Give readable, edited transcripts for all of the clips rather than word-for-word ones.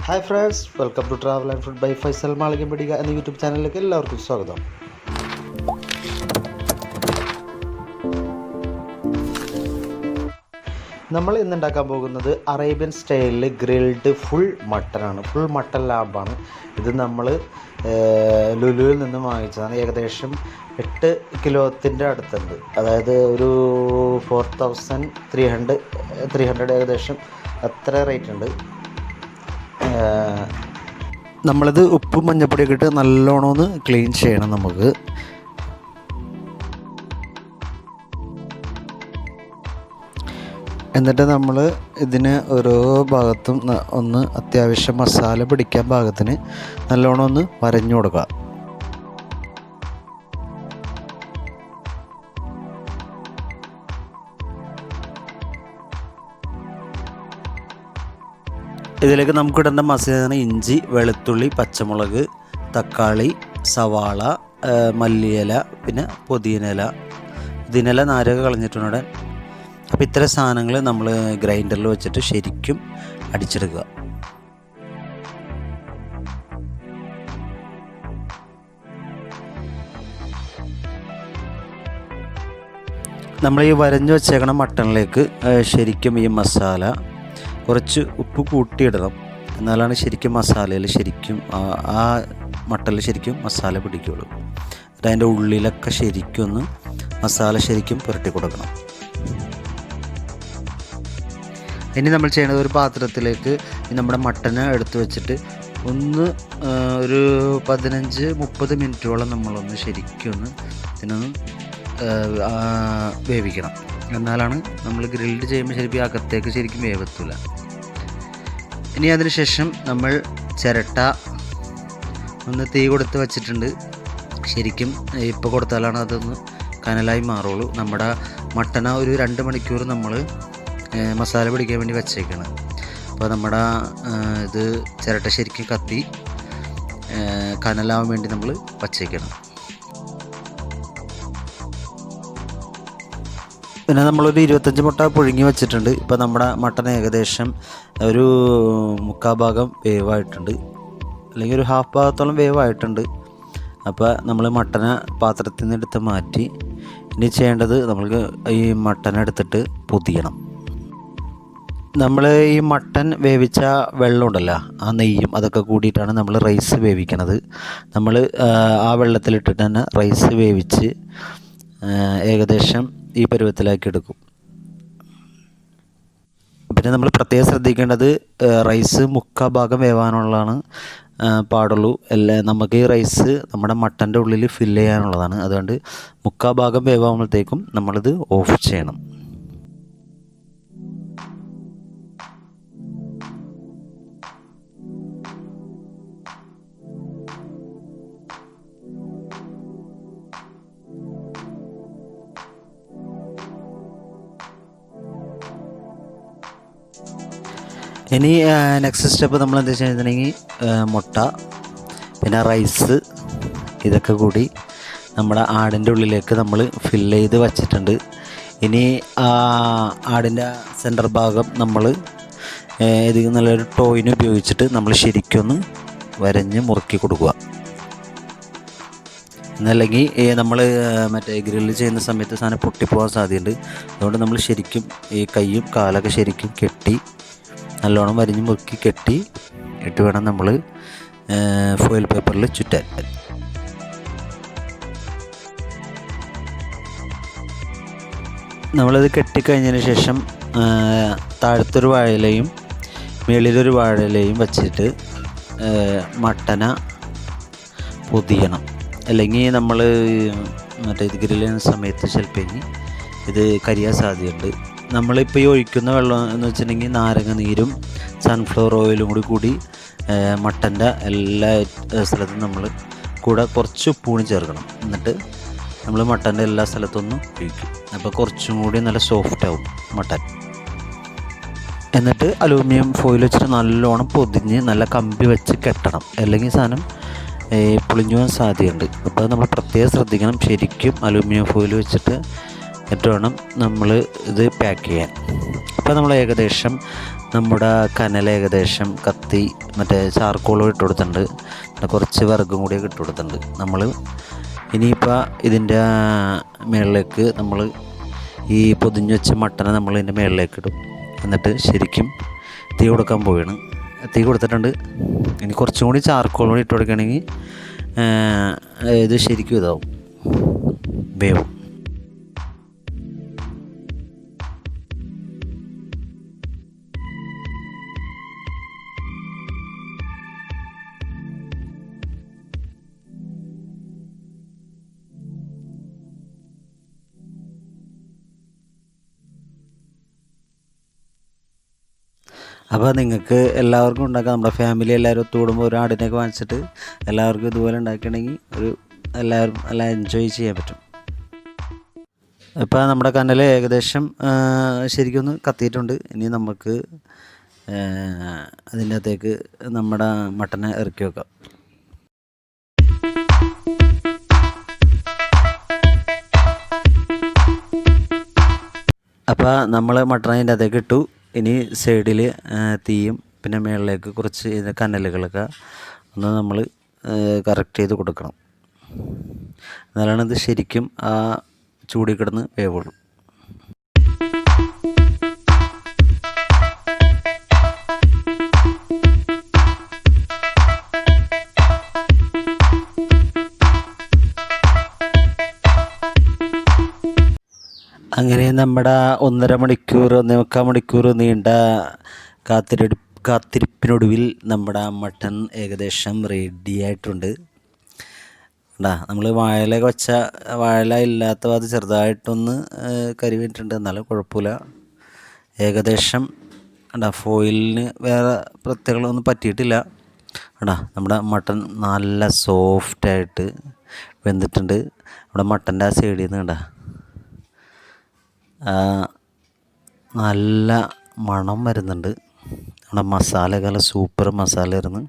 Hi friends, welcome to travel and food by Faisal Malikampadika എന്ന YouTube ചാനലിലേക്ക് എല്ലാവർക്കും സ്വാഗതം. നമ്മൾ ഇന്ന് ഉണ്ടാക്കാൻ പോകുന്നത് അറേബ്യൻ സ്റ്റൈലിൽ ഗ്രിൽഡ് ഫുൾ മട്ടനാണ്. ഫുൾ മട്ടൻ ലാമ്പാണ് ഇത്. നമ്മൾ ലുലുവിൽ നിന്ന് വാങ്ങിച്ചതാണ്. ഏകദേശം 8 കിലോത്തിൻ്റെ അടുത്തുണ്ട്. അതായത് ഒരു 4300 ഏകദേശം അത്ര റേറ്റ് ഉണ്ട്. നമ്മളിത് ഉപ്പും മഞ്ഞപ്പൊടിയൊക്കെ ഇട്ട് നല്ലോണം ഒന്ന് ക്ലീൻ ചെയ്യണം. നമുക്ക് എന്നിട്ട് നമ്മൾ ഇതിന് ഓരോ ഭാഗത്തും ഒന്ന് അത്യാവശ്യം മസാല പിടിക്കാൻ പാകത്തിന് നല്ലോണം ഒന്ന് വരഞ്ഞു കൊടുക്കുക. ഇതിലേക്ക് നമുക്ക് ഇടേണ്ട മസാല ഇഞ്ചി, വെളുത്തുള്ളി, പച്ചമുളക്, തക്കാളി, സവാള, മല്ലിയില, പിന്നെ പുതിനയില, ഇതിനെല്ലാം നാരൊക്കെ കളഞ്ഞിട്ടുണ്ട്. അപ്പോൾ ഇത്തരം സാധനങ്ങൾ നമ്മൾ ഗ്രൈൻഡറിൽ വെച്ചിട്ട് ശരിക്കും അടിച്ചെടുക്കുക. നമ്മൾ ഈ വരഞ്ഞു വെച്ചേക്കണ മട്ടണിലേക്ക് ശരിക്കും ഈ മസാല കുറച്ച് ഉപ്പ് കൂട്ടിയിടണം. എന്നാലാണ് ശരിക്കും മസാലയിൽ ശരിക്കും ആ മട്ടനിൽ ശരിക്കും മസാല പിടിക്കുകയുള്ളൂ. അതിൻ്റെ ഉള്ളിലൊക്കെ ശരിക്കും ഒന്ന് മസാല ശരിക്കും പുരട്ടി കൊടുക്കണം. ഇനി നമ്മൾ ചെയ്യേണ്ടത് ഒരു പാത്രത്തിലേക്ക് നമ്മുടെ മട്ടന് എടുത്ത് വെച്ചിട്ട് ഒന്ന് ഒരു 15-30 മിനിറ്റോളം നമ്മളൊന്ന് ശരിക്കും ഒന്ന് ഇതിനൊന്ന് വേവിക്കണം. എന്നാലാണ് നമ്മൾ ഗ്രിൽഡ് ചെയ്യുമ്പോൾ ശരിക്കും അകത്തേക്ക് ശരിക്കും വേവത്തില്ല. ഇനി അതിനുശേഷം നമ്മൾ ചിരട്ട ഒന്ന് തീ കൊടുത്ത് വച്ചിട്ടുണ്ട്. ശരിക്കും ഇപ്പോൾ കൊടുത്താലാണ് അതൊന്ന് കനലായി മാറുള്ളൂ. നമ്മുടെ മട്ടന ഒരു 2 മണിക്കൂർ നമ്മൾ മസാല പിടിക്കാൻ വേണ്ടി വച്ചേക്കാണ്. അപ്പോൾ നമ്മുടെ ഇത് ചിരട്ട ശരിക്കും കത്തി കനലാവാൻ വേണ്ടി നമ്മൾ വച്ചേക്കണം. പിന്നെ നമ്മളൊരു 25 മുട്ട പുഴുങ്ങി വെച്ചിട്ടുണ്ട്. ഇപ്പോൾ നമ്മുടെ മട്ടൻ ഏകദേശം ഒരു 3/4 ഭാഗം വേവായിട്ടുണ്ട്, അല്ലെങ്കിൽ ഒരു 1/2 ഭാഗത്തോളം വേവായിട്ടുണ്ട്. അപ്പോൾ നമ്മൾ മട്ടനെ പാത്രത്തിൽ നിന്ന് എടുത്ത് മാറ്റി ഇനി ചെയ്യേണ്ടത് നമ്മൾക്ക് ഈ മട്ടൻ എടുത്തിട്ട് പൊതിയണം. നമ്മൾ ഈ മട്ടൻ വേവിച്ച വെള്ളം ഉണ്ടല്ലോ, ആ നെയ്യും അതൊക്കെ കൂടിയിട്ടാണ് നമ്മൾ റൈസ് വേവിക്കണത്. നമ്മൾ ആ വെള്ളത്തിലിട്ടിട്ട് തന്നെ റൈസ് വേവിച്ച് ഏകദേശം ഈ പരുവത്തിലാക്കി എടുക്കും. പിന്നെ നമ്മൾ പ്രത്യേകം ശ്രദ്ധിക്കേണ്ടത് റൈസ് 3/4 ഭാഗം വേവാനുള്ളതാണ് പാടുള്ളൂ. നമുക്ക് ഈ റൈസ് നമ്മുടെ മട്ടൻ്റെ ഉള്ളിൽ ഫില്ല് ചെയ്യാനുള്ളതാണ്. അതുകൊണ്ട് 3/4 ഭാഗം വേവാകുമ്പോഴത്തേക്കും നമ്മളിത് ഓഫ് ചെയ്യണം. ഇനി നെക്സ്റ്റ് സ്റ്റെപ്പ് നമ്മൾ എന്താ ചെയ്യുന്നുണ്ടെങ്കിൽ മുട്ട, പിന്നെ റൈസ്, ഇതൊക്കെ കൂടി നമ്മുടെ ആടിൻ്റെ ഉള്ളിലേക്ക് നമ്മൾ ഫില്ല് ചെയ്ത് വച്ചിട്ടുണ്ട്. ഇനി ആടിൻ്റെ സെൻറ്റർ ഭാഗം നമ്മൾ ഏതെങ്കിലും നല്ലൊരു ടോയിന് ഉപയോഗിച്ചിട്ട് നമ്മൾ ശരിക്കൊന്ന് വരഞ്ഞ് മുറുക്കി കൊടുക്കുക. എന്നല്ലെങ്കിൽ നമ്മൾ മറ്റേ ഗ്രില്ല് ചെയ്യുന്ന സമയത്ത് സാധനം പൊട്ടിപ്പോകാൻ സാധ്യതയുണ്ട്. അതുകൊണ്ട് നമ്മൾ ശരിക്കും ഈ കൈയും കാലൊക്കെ ശരിക്കും കെട്ടി നല്ലോണം വരിഞ്ഞ് മുറുക്കി കെട്ടി ഇട്ട് വേണം നമ്മൾ ഫോയിൽ പേപ്പറിൽ ചുറ്റാൻ. നമ്മളിത് കെട്ടിക്കഴിഞ്ഞതിന് ശേഷം താഴത്തൊരു വാഴയിലയും മേളിലൊരു വാഴയിലയും വച്ചിട്ട് മട്ടന പൊതിയണം. അല്ലെങ്കിൽ നമ്മൾ മറ്റേ ഇത് ഗ്രില്ല് ചെയ്യുന്ന സമയത്ത് ചിലപ്പോൾ ഇത് കരിയാൻ സാധ്യതയുണ്ട്. നമ്മളിപ്പോൾ ഈ ഒഴിക്കുന്ന വെള്ളം എന്ന് വെച്ചിട്ടുണ്ടെങ്കിൽ നാരങ്ങ നീരും സൺഫ്ലവർ ഓയിലും കൂടി മട്ടൻ്റെ എല്ലാ സ്ഥലത്തും നമ്മൾ കൂടെ കുറച്ച് ഉപ്പൂണി ചേർക്കണം. എന്നിട്ട് നമ്മൾ മട്ടൻ്റെ എല്ലാ സ്ഥലത്തൊന്നും ഒഴിക്കും. അപ്പോൾ കുറച്ചും കൂടി നല്ല സോഫ്റ്റ് ആവും മട്ടൻ. എന്നിട്ട് അലൂമിനിയം ഫോയിൽ വെച്ചിട്ട് നല്ലോണം പൊതിഞ്ഞ് നല്ല കമ്പി വെച്ച് കെട്ടണം. അല്ലെങ്കിൽ സാധനം പൊളിഞ്ഞു പോകാൻ സാധ്യതയുണ്ട്. അപ്പോൾ നമ്മൾ പ്രത്യേകം ശ്രദ്ധിക്കണം. ശരിക്കും അലൂമിനിയം ഫോയിൽ വെച്ചിട്ട് എന്നിട്ട് വേണം നമ്മൾ ഇത് പാക്ക് ചെയ്യാൻ. അപ്പോൾ നമ്മൾ ഏകദേശം നമ്മുടെ കനൽ ഏകദേശം കത്തി മറ്റേ ചാർക്കോളും ഇട്ട് കൊടുത്തിട്ടുണ്ട്, പിന്നെ കുറച്ച് വിറകും കൂടി ഇട്ട് കൊടുത്തിട്ടുണ്ട്. നമ്മൾ ഇനിയിപ്പോൾ ഇതിൻ്റെ മുകളിലേക്ക് നമ്മൾ ഈ പൊതിഞ്ഞ് വെച്ച മട്ടനെ നമ്മൾ ഇതിൻ്റെ മുകളിലേക്ക് ഇടും. എന്നിട്ട് ശരിക്കും തീ കൊടുക്കാൻ പോവുകയാണ്. തീ കൊടുത്തിട്ടുണ്ട്. ഇനി കുറച്ചും കൂടി ചാർക്കോൾ കൂടി ഇട്ട് കൊടുക്കുകയാണെങ്കിൽ ഇത് ശരിക്കും ഇതാവും, വേവും. അപ്പോൾ നിങ്ങൾക്ക് എല്ലാവർക്കും ഉണ്ടാക്കാം. നമ്മുടെ ഫാമിലി എല്ലാവരും ഒത്തുകൂടുമ്പോൾ ഒരു ആടിനെയൊക്കെ വാങ്ങിച്ചിട്ട് എല്ലാവർക്കും ഇതുപോലെ ഉണ്ടാക്കുകയാണെങ്കിൽ എല്ലാവരും നല്ല എൻജോയ് ചെയ്യാൻ പറ്റും. ഇപ്പോൾ നമ്മുടെ കനൽ ഏകദേശം ശരിക്കൊന്ന് കത്തിയിട്ടുണ്ട്. ഇനി നമുക്ക് അതിൻ്റെ അകത്തേക്ക് നമ്മുടെ മട്ടനെ ഇറക്കി വെക്കാം. അപ്പോൾ നമ്മൾ മട്ടൻ അതിൻ്റെ അകത്തേക്ക് ഇട്ടു. ഇനി സൈഡിൽ തീയും പിന്നെ മുകളിലേക്ക് കുറച്ച് ഇത് കനലുകളൊക്കെ ഒന്ന് നമ്മൾ കറക്റ്റ് ചെയ്ത് കൊടുക്കണം. എന്നാലാണ് ഇത് ശരിക്കും ആ ചൂടി കിടന്ന് വേവുള്ളൂ. അങ്ങനെ നമ്മുടെ 1.5 മണിക്കൂർ 1.25 മണിക്കൂർ നീണ്ട കാത്തിരിപ്പിനൊടുവിൽ നമ്മുടെ മട്ടൻ ഏകദേശം റെഡി ആയിട്ടുണ്ട്. നമ്മൾ വാഴയിലൊക്കെ വെച്ച വാഴയില ഇല്ലാത്ത അത് ചെറുതായിട്ടൊന്ന് കരിവിട്ടുണ്ട്, എന്നാലും കുഴപ്പമില്ല. ഏകദേശം ഫോയിലിന് വേറെ പ്രത്യേകതകളൊന്നും പറ്റിയിട്ടില്ല. നമ്മുടെ മട്ടൻ നല്ല സോഫ്റ്റായിട്ട് വെന്തിട്ടുണ്ട്. നമ്മുടെ മട്ടൻ്റെ ആ സൈഡിൽ നിന്ന് നല്ല മണം വരുന്നുണ്ട്. നമ്മുടെ മസാലയൊക്കെ നല്ല സൂപ്പർ മസാല ആയിരുന്നു.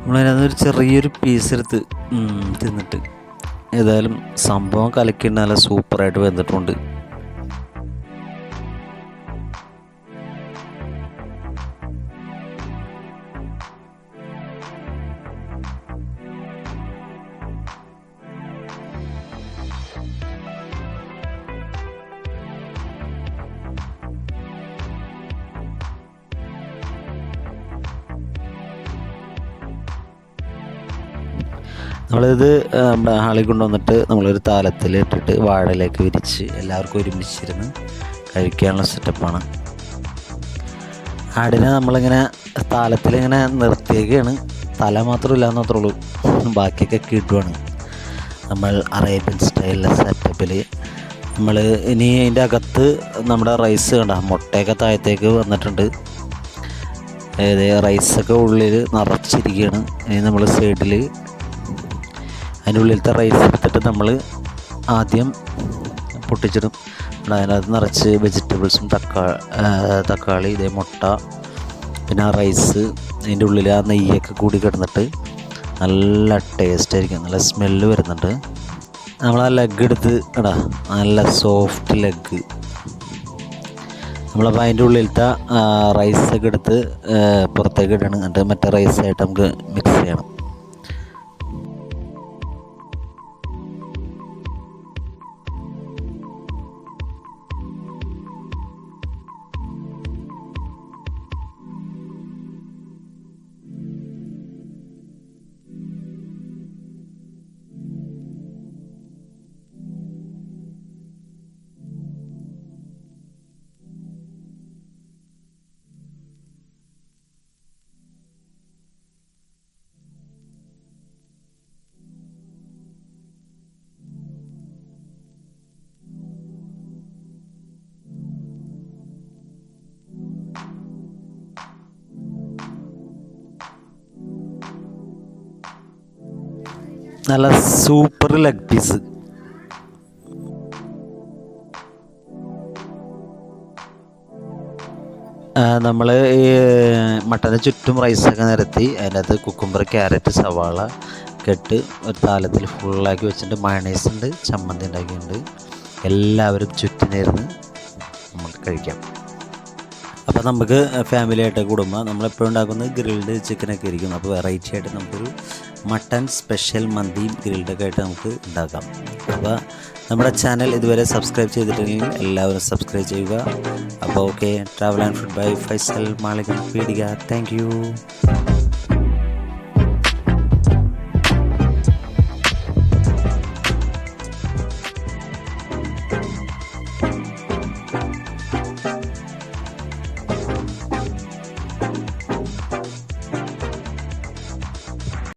നമ്മളതിനകത്തൊരു ചെറിയൊരു പീസ് എടുത്ത് തിന്നിട്ട് ഏതായാലും സംഭവം കലക്കി നല്ല സൂപ്പറായിട്ട് വെന്തിട്ടുണ്ട്. നമ്മളിത് നമ്മുടെ ഹാളിൽ കൊണ്ടുവന്നിട്ട് നമ്മളൊരു താലത്തിൽ ഇട്ടിട്ട് വാഴയിലേക്ക് വിരിച്ച് എല്ലാവർക്കും ഒരുമിച്ചിരുന്ന് കഴിക്കാനുള്ള സെറ്റപ്പാണ്. ആടിനെ നമ്മളിങ്ങനെ താലത്തിലിങ്ങനെ നിർത്തിയേക്കാണ്. തല മാത്രമില്ല എന്ന് മാത്രമേ ഉള്ളൂ, ബാക്കിയൊക്കെ കിട്ടുവാണ്. നമ്മൾ അറേബ്യൻ സ്റ്റൈലിലെ സെറ്റപ്പിൽ നമ്മൾ ഇനി അതിൻ്റെ അകത്ത് നമ്മുടെ റൈസ് മുട്ടയൊക്കെ താഴത്തേക്ക് വന്നിട്ടുണ്ട്. റൈസൊക്കെ ഉള്ളിൽ നിറച്ചിരിക്കുകയാണ്. ഇനി നമ്മൾ സൈഡിൽ അതിൻ്റെ ഉള്ളിലത്തെ റൈസ് എടുത്തിട്ട് നമ്മൾ ആദ്യം പൊട്ടിച്ചിടും. അതിനകത്ത് നിറച്ച് വെജിറ്റബിൾസും തക്കാളി ഇതേ മുട്ട പിന്നെ ആ റൈസ് അതിൻ്റെ ഉള്ളിൽ ആ നെയ്യൊക്കെ കൂടി കിടന്നിട്ട് നല്ല ടേസ്റ്റ് ആയിരിക്കും, നല്ല സ്മെല്ല് വരുന്നുണ്ട്. നമ്മൾ ആ ലെഗ് എടുത്ത് നല്ല സോഫ്റ്റ് ലെഗ് നമ്മളപ്പോൾ അതിൻ്റെ ഉള്ളിലത്തെ റൈസൊക്കെ എടുത്ത് പുറത്തേക്ക് ഇടണം. എന്നിട്ട് മറ്റേ റൈസായിട്ട് നമുക്ക് മിക്സ് ചെയ്യണം. നല്ല സൂപ്പർ ലെഗ് പീസ്. നമ്മൾ ഈ മട്ടന് ചുറ്റും റൈസൊക്കെ നിരത്തി അതിനകത്ത് കുക്കുംബർ, ക്യാരറ്റ്, സവാള ഒക്കെ ഇട്ട് ഒരു താലത്തിൽ ഫുള്ളാക്കി വെച്ചിട്ട് മയണൈസ് ഉണ്ട്, ചമ്മന്തി ഉണ്ടാക്കിയിട്ടുണ്ട്. എല്ലാവരും ചുറ്റിനിരുന്ന് നമുക്ക് കഴിക്കാം. അപ്പോൾ നമുക്ക് ഫാമിലി ആയിട്ട് കൂടുമ്പോൾ നമ്മളെപ്പോഴും ഉണ്ടാക്കുന്നത് ഗ്രിൽഡ് ചിക്കനൊക്കെ ആയിരിക്കും. അപ്പോൾ വെറൈറ്റി ആയിട്ട് നമുക്കൊരു മട്ടൺ സ്പെഷ്യൽ മന്തിയും ഗ്രിൽഡൊക്കെ ആയിട്ട് നമുക്ക് ഉണ്ടാക്കാം. അപ്പോൾ നമ്മുടെ ചാനൽ ഇതുവരെ സബ്സ്ക്രൈബ് ചെയ്തിട്ടില്ലെങ്കിൽ എല്ലാവരും സബ്സ്ക്രൈബ് ചെയ്യുക. അപ്പോൾ okay, travel and food by Faisal Malikam Peedika. Thank U.